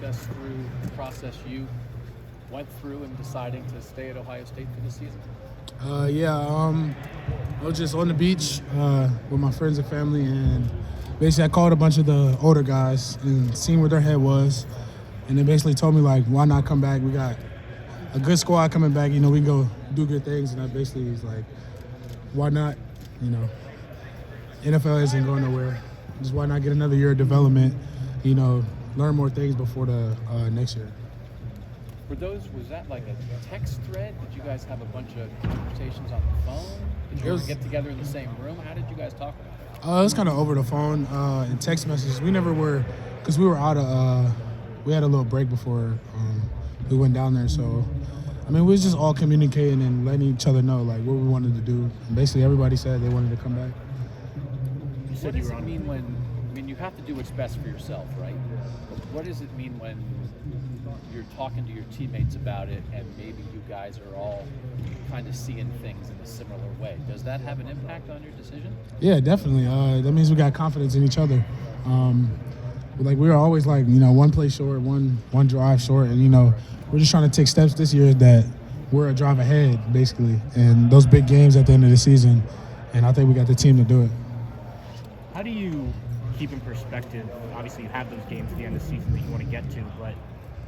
take us through the process you went through in deciding to stay at Ohio State for this season? I was just on the beach with my friends and family, and basically I called a bunch of the older guys and seen where their head was, and they basically told me, like, why not come back? We got a good squad coming back, we can go do good things, and I basically was like, why not? NFL isn't going nowhere. Just why not get another year of development, learn more things before the next year. Was that like a text thread? Did you guys have a bunch of conversations on the phone? Did you get together in the same room? How did you guys talk about it? It was kind of over the phone and text messages. We never were, because we were out of, we had a little break before we went down there. So, we was just all communicating and letting each other know, like, what we wanted to do. And basically everybody said they wanted to come back. What does it mean when, you have to do what's best for yourself, right? What does it mean when you're talking to your teammates about it and maybe you guys are all kind of seeing things in a similar way? Does that have an impact on your decision? Yeah, definitely. That means we got confidence in each other. We were always one play short, one drive short, and we're just trying to take steps this year that we're a drive ahead, basically, and those big games at the end of the season, and I think we got the team to do it. How do you keep in perspective? Obviously, you have those games at the end of the season that you want to get to, but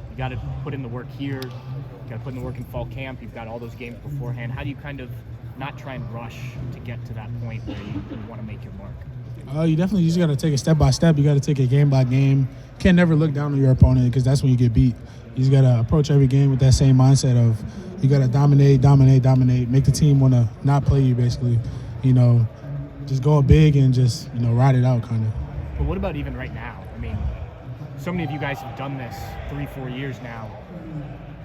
you got to put in the work here. You got to put in the work in fall camp. You've got all those games beforehand. How do you kind of not try and rush to get to that point where you want to make your mark? You definitely just got to take it step by step. You got to take it game by game. You can't never look down on your opponent because that's when you get beat. You just got to approach every game with that same mindset of you got to dominate, make the team want to not play you, basically. Just go big and just, ride it out, kind of. But what about even right now? So many of you guys have done this 3-4 years now,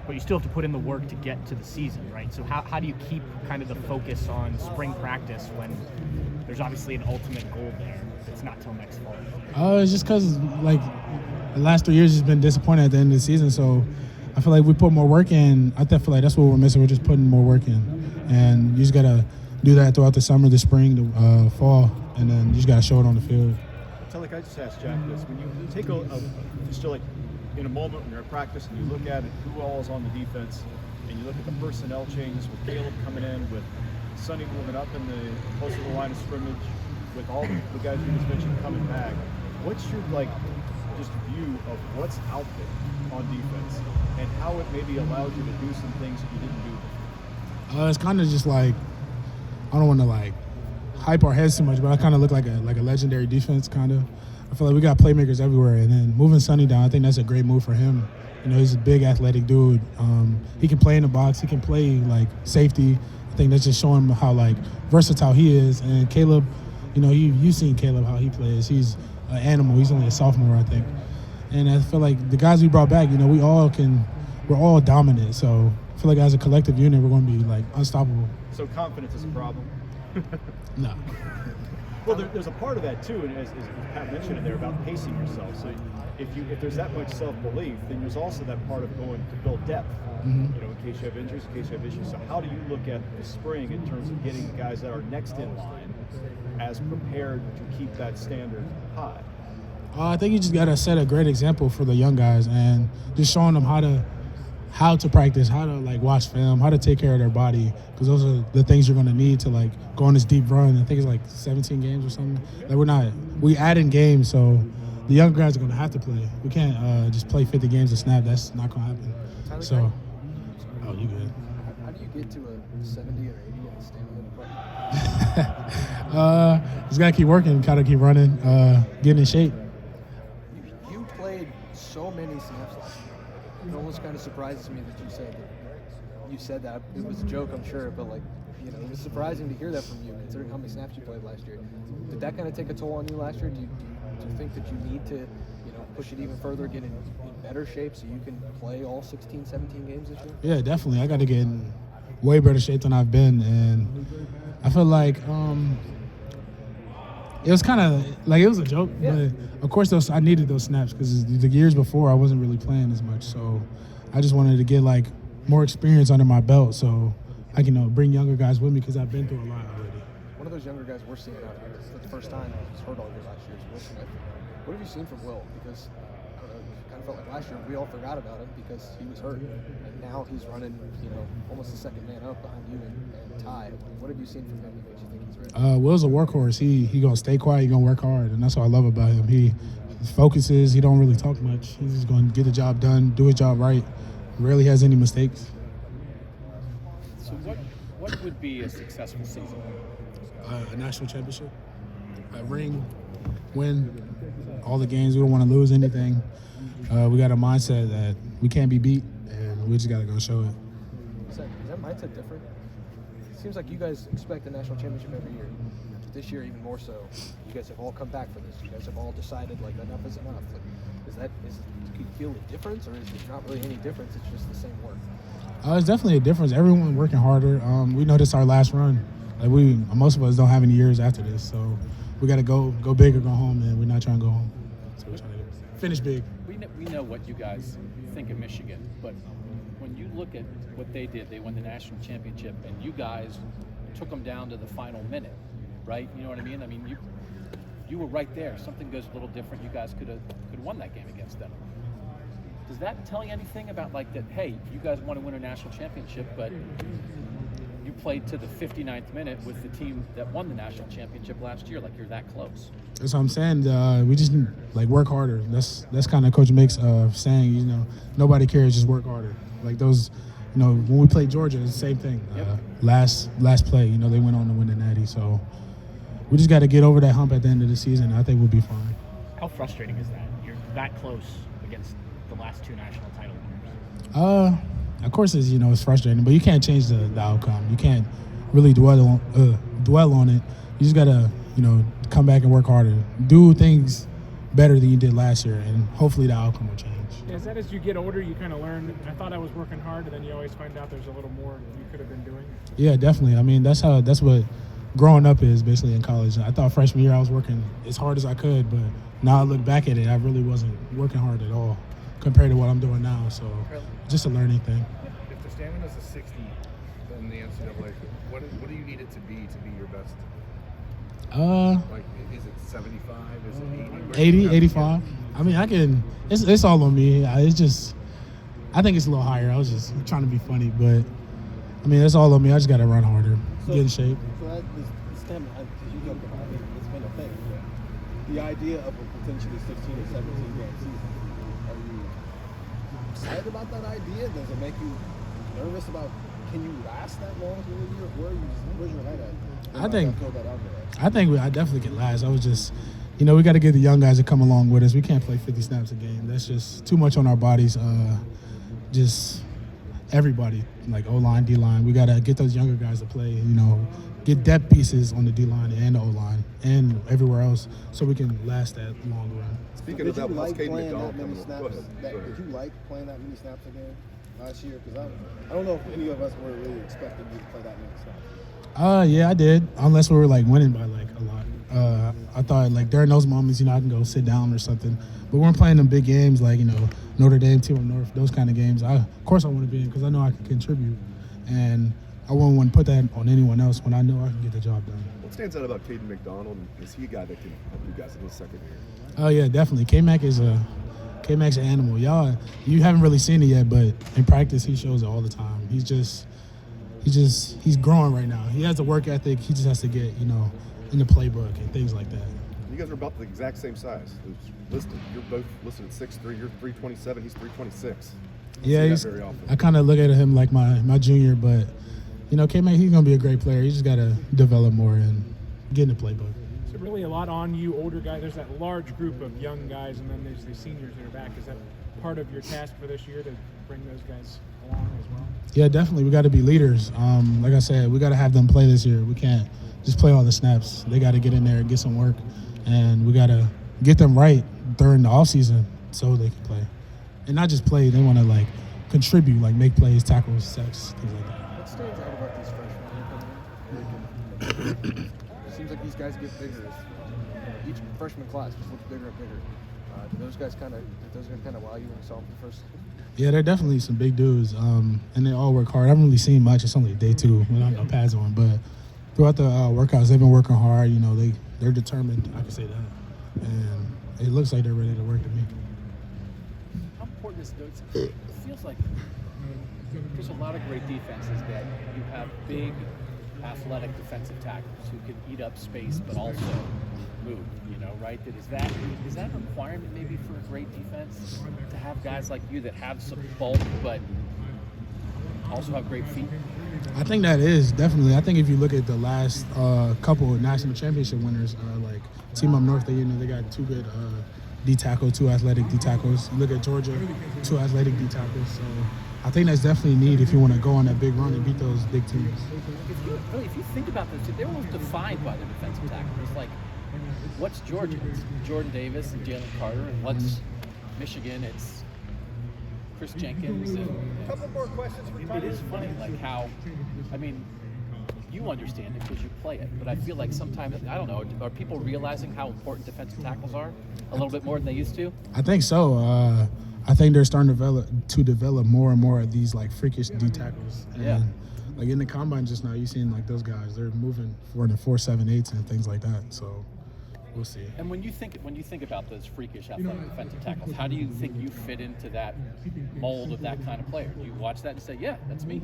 but you still have to put in the work to get to the season, right? So how do you keep kind of the focus on spring practice when there's obviously an ultimate goal there? It's not till next fall. It's just because, the last 3 years has been disappointing at the end of the season, so I feel like we put more work in. I feel like that's what we're missing. We're just putting more work in. And you just got to do that throughout the summer, the spring, the fall, and then you just got to show it on the field. Tyleik, I just asked Jack this. When you take in a moment when you're at practice and you look at it, who all is on the defense, and you look at the personnel changes with Caleb coming in, with Sonny moving up in the close to the line of scrimmage, with all the guys you just mentioned coming back, what's your just view of what's out there on defense and how it maybe allowed you to do some things that you didn't do before? It's kind of just I don't want to hype our heads too much, but I kind of look like a legendary defense, kind of. I feel like we got playmakers everywhere, and then moving Sonny down, I think that's a great move for him. He's a big athletic dude. He can play in the box. He can play safety. I think that's just showing him how versatile he is. And Caleb, you've seen Caleb, how he plays. He's an animal. He's only a sophomore, I think. And I feel like the guys we brought back, we're all dominant. So I feel like as a collective unit, we're going to be unstoppable. So confidence is a problem? No. Well, there's a part of that too, and as Pat mentioned in there about pacing yourself. So if there's that much self-belief, then there's also that part of going to build depth. In case you have injuries, in case you have issues. So how do you look at the spring in terms of getting guys that are next in line as prepared to keep that standard high? I think you just got to set a great example for the young guys and just showing them how to practice, how to watch film, how to take care of their body, because those are the things you're going to need to go on this deep run. I think it's 17 games or something. We add in games, so the young guys are going to have to play. We can't just play 50 games a snap. That's not going to happen. Tyleik, you good? How do you get to a 70 or 80 in the stamina? Just got to keep working, got to keep running, getting in shape. You played so many snaps last year. It almost kind of surprises me that you said that. It was a joke, I'm sure, but it was surprising to hear that from you, considering how many snaps you played last year. Did that kind of take a toll on you last year? Do you think that you need to, push it even further, get in better shape so you can play all 16, 17 games this year? Yeah, definitely. I got to get in way better shape than I've been, and I feel like it was kind of it was a joke, but of course I needed those snaps because the years before I wasn't really playing as much, so I just wanted to get more experience under my belt so I can bring younger guys with me because I've been through a lot already. One of those younger guys we're seeing out here, it's the first time he's heard all your last year's Will Smith. What have you seen from Will? Because I don't know, you kind of felt like last year we all forgot about him because he was hurt, and now he's running, almost the second man up behind you and Ty. What have you seen from him that makes you think he's ready? Will's a workhorse. He gonna stay quiet. He gonna work hard, and that's what I love about him. He focuses. He don't really talk much. He's just gonna get the job done, do his job right. Rarely has any mistakes. So what would be a successful season? A national championship, a ring, win all the games. We don't want to lose anything. We got a mindset that we can't be beat, and we just got to go show it. Is that mindset different? It seems like you guys expect a national championship every year. This year, even more so. You guys have all come back for this. You guys have all decided, like, enough is enough. Like, do you feel a difference, or is it not really any difference? It's just the same work? It's definitely a difference. Everyone working harder. We know this is our last run. Like most of us don't have any years after this, so we got to go big or go home, and we're not trying to go home. So we're trying to finish big. We know what you guys think of Michigan, but when you look at what they did, they won the national championship, and you guys took them down to the final minute, right? You know what I mean? I mean, you were right there. Something goes a little different. You guys could have won that game against them. Does that tell you anything about, like, that, hey, you guys want to win a national championship, but you played to the 59th minute with the team that won the national championship last year, like you're that close? That's what I'm saying. We just work harder. That's kind of Coach Mick's saying. Nobody cares, just work harder. Like those, when we played Georgia, it's the same thing. Yep. Last play, they went on to win the Natty. So we just got to get over that hump at the end of the season. I think we'll be fine. How frustrating is that? You're that close against the last two national title winners. Of course, it's frustrating, but you can't change the outcome. You can't really dwell on it. You just gotta, come back and work harder, do things better than you did last year, and hopefully the outcome will change. Yeah, is that as you get older, you kind of learn, I thought I was working hard, and then you always find out there's a little more you could have been doing? Yeah, definitely. I mean, that's what growing up is basically in college. I thought freshman year I was working as hard as I could, but now I look back at it, I really wasn't working hard at all compared to what I'm doing now. So just a learning thing. If the stamina is a 60 in the NCAA, what do you need it to be your best? Like, is it 75? Is it 80? 80, 85. I mean, it's all on me. I think it's a little higher. I was just trying to be funny, but I mean, it's all on me. I just got to run harder, get in shape. So this stamina, as you talked about it, it's been a thing. The idea of a potentially 16 or 17 game season, are you excited about that idea? Does it make you nervous about, can you last that long through a year? Where's your head at? I think I definitely can last. I was just, we got to get the young guys to come along with us. We can't play 50 snaps a game. That's just too much on our bodies. Just everybody, like O-line, D-line, we got to get those younger guys to play, get depth pieces on the D-line and the O-line and everywhere else so we can last that long run. Speaking of that, like Caden playing McDonald that many coming snaps? on. Go ahead. Did you like playing that many snaps a game last year? Because I don't know if any of us were really expecting you to play that many snaps. Yeah, I did. Unless we were winning by a lot. I thought during those moments, I can go sit down or something. But when we're playing them big games Notre Dame, Team of North, those kind of games, of course I want to be in because I know I can contribute, and I wouldn't want to put that on anyone else when I know I can get the job done. What stands out about Caden McDonald? Is he a guy that can help you guys in his second year? Oh yeah, definitely. K-Mac's an animal. You haven't really seen it yet, but in practice he shows it all the time. He's growing right now. He has the work ethic. He just has to get, in the playbook and things like that. You guys are about the exact same size. Listed. You're both listed at 6'3". You're 327. He's 326. Yeah, very often. I kind of look at him like my junior, but K-Mac, he's gonna be a great player. He just gotta develop more and get in the playbook. So really a lot on you, older guys. There's that large group of young guys, and then there's the seniors that are back. Is that part of your task for this year to bring those guys along as well? Yeah, definitely. We got to be leaders. Like I said, we got to have them play this year. We can't just play all the snaps. They got to get in there and get some work, and we got to get them right during the off season so they can play, and not just play. They want to contribute, make plays, tackles, sacks, things like that. What stands out about these freshmen coming in? It seems like these guys get bigger. Each freshman class just looks bigger and bigger. Do those guys kind of wow you when you saw them the first time? Yeah, they're definitely some big dudes, and they all work hard. I haven't really seen much. It's only day 2 when I have no pads on, but throughout the workouts, they've been working hard. They're determined. I can say that, and it looks like they're ready to work to me. How important is it feels like there's a lot of great defenses that you have big, athletic defensive tackles who can eat up space but also move. You know, right? Is that a requirement maybe for a great defense to have guys like you that have some bulk but also have great feet? I think that is definitely. I think if you look at the last couple of national championship winners, like Team Up North, they got two good D tackles, two athletic D tackles. You look at Georgia, two athletic D tackles. So I think that's definitely a need if you want to go on that big run and beat those big teams. If you think about this, they're almost defined by their defensive tackle. It's like, what's Georgia? It's Jordan Davis and Jalen Carter, and what's Michigan? It's Chris Jenkins. And Couple more questions for it is funny, like how, I mean, you understand it because you play it, but I feel like sometimes, I don't know, are people realizing how important defensive tackles are a little bit more than they used to? I think so. I think they're starting to develop more and more of these like freakish D tackles. And Yeah. like in the combine just now, you've seen like those guys, they're moving 4.7/8 and things like that. So we'll see. And when you think about those freakish athletic defensive tackles, how do you think you fit into that mold of that kind of player? Do you watch that and say, yeah, that's me?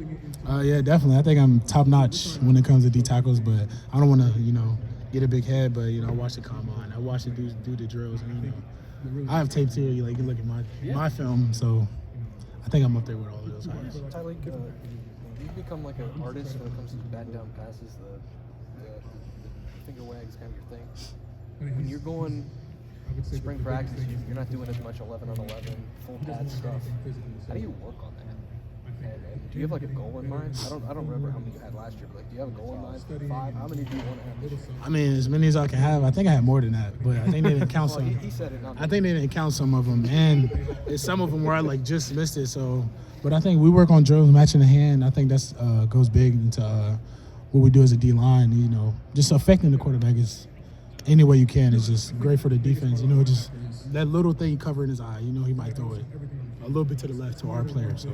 Yeah, definitely. I think I'm top notch when it comes to D tackles, but I don't want to, get a big head. But I watch the combine, I watch the dudes do the drills, and I have tape too. You can look at my film, so I think I'm up there with all of those guys. Tyleik, you've become like an artist when it comes to batting down passes. The finger wags kind of your thing. When you're going spring practice, you're not doing as much 11 on 11 full pad stuff. How do you work on that? And do you have like a goal in mind? I don't remember how many you had last year, but like, do you have a goal in mind? 5? How many do you want to have this year? I mean, as many as I can have. I think I had more than that, but I think they didn't count some. He said it. I think they didn't count some of them, and some of them where I like just missed it. So, but I think we work on drills, matching the hand. I think that's goes big into what we do as a D line. Just affecting the quarterback is any way you can is just great for the defense. Just that little thing covering his eye. He might throw it a little bit to the left to our player. So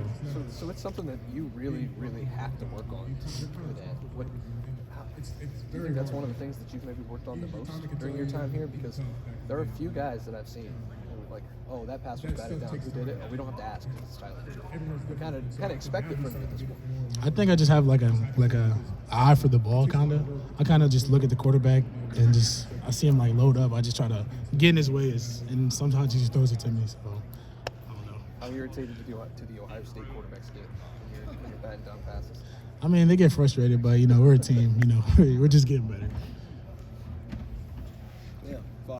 it's something that you really, really have to work on to do that. Do you think that's one of the things that you've maybe worked on the most during your time here? Because there are a few guys that I've seen who are like, oh, that pass was batted down. Who did it? Oh, we don't have to ask because it's Tyleik. We kind of expect it from you at this point. I think I just have like a eye for the ball, kind of. I kind of just look at the quarterback and I see him like load up. I just try to get in his way, and sometimes he just throws it to me. So I don't know. How irritated to the Ohio State quarterbacks get when you're batting down passes? I mean, they get frustrated, but we're a team. We're just getting better.